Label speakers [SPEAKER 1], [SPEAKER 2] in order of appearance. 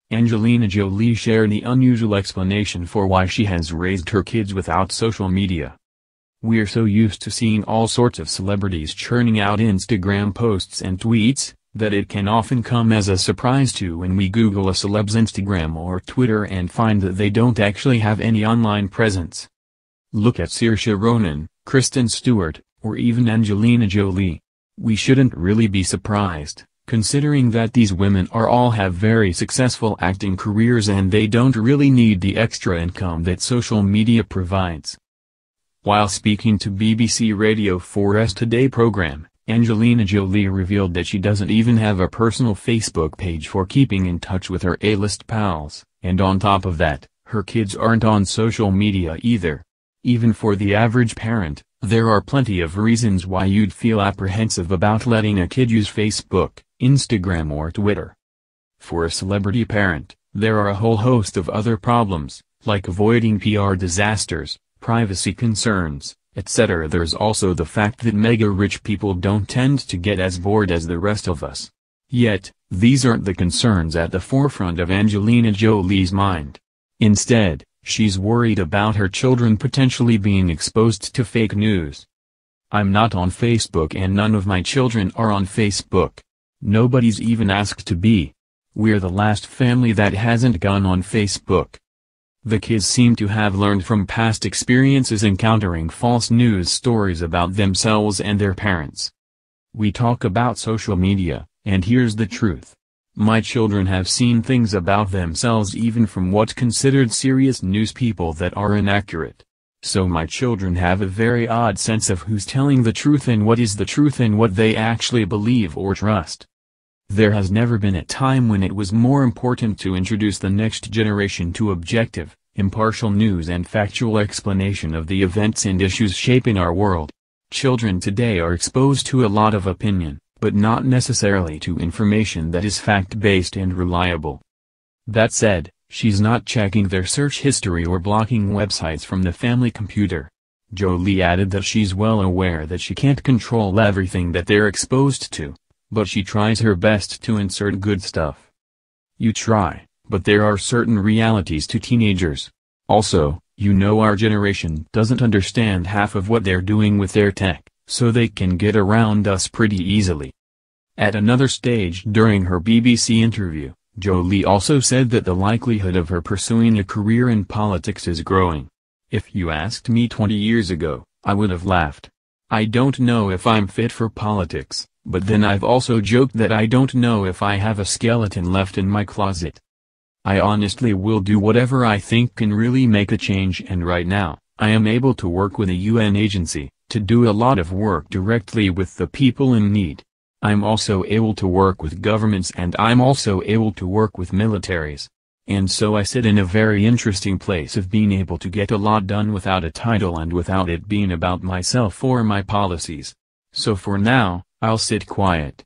[SPEAKER 1] Angelina Jolie shared the unusual explanation for why she has raised her kids without social media. "We're so used to seeing all sorts of celebrities churning out Instagram posts and tweets, that it can often come as a surprise to when we Google a celeb's Instagram or Twitter and find that they don't actually have any online presence. Look at Saoirse Ronan, Kristen Stewart, or even Angelina Jolie. We shouldn't really be surprised, considering that these women all have very successful acting careers and they don't really need the extra income that social media provides." While speaking to BBC Radio 4's Today program, Angelina Jolie revealed that she doesn't even have a personal Facebook page for keeping in touch with her A-list pals, and on top of that, her kids aren't on social media either. Even for the average parent, there are plenty of reasons why you'd feel apprehensive about letting a kid use Facebook, Instagram or Twitter. For a celebrity parent, there are a whole host of other problems, like avoiding PR disasters, privacy concerns, etc. There's also the fact that mega-rich people don't tend to get as bored as the rest of us. Yet, these aren't the concerns at the forefront of Angelina Jolie's mind. Instead, she's worried about her children potentially being exposed to fake news. "I'm not on Facebook and none of my children are on Facebook. Nobody's even asked to be. We're the last family that hasn't gone on Facebook." The kids seem to have learned from past experiences encountering false news stories about themselves and their parents. "We talk about social media, and here's the truth. My children have seen things about themselves even from what's considered serious news people that are inaccurate. So my children have a very odd sense of who's telling the truth and what is the truth and what they actually believe or trust. There has never been a time when it was more important to introduce the next generation to objective, impartial news and factual explanation of the events and issues shaping our world. Children today are exposed to a lot of opinion, but not necessarily to information that is fact-based and reliable." That said, she's not checking their search history or blocking websites from the family computer. Jolie added that she's well aware that she can't control everything that they're exposed to, but she tries her best to insert good stuff. "You try, but there are certain realities to teenagers. Also, our generation doesn't understand half of what they're doing with their tech, so they can get around us pretty easily." At another stage during her BBC interview, Jolie also said that the likelihood of her pursuing a career in politics is growing. "If you asked me 20 years ago, I would have laughed. I don't know if I'm fit for politics, but then I've also joked that I don't know if I have a skeleton left in my closet. I honestly will do whatever I think can really make a change, and right now, I am able to work with a UN agency, to do a lot of work directly with the people in need. I'm also able to work with governments and I'm also able to work with militaries. And so I sit in a very interesting place of being able to get a lot done without a title and without it being about myself or my policies. So for now, I'll sit quiet.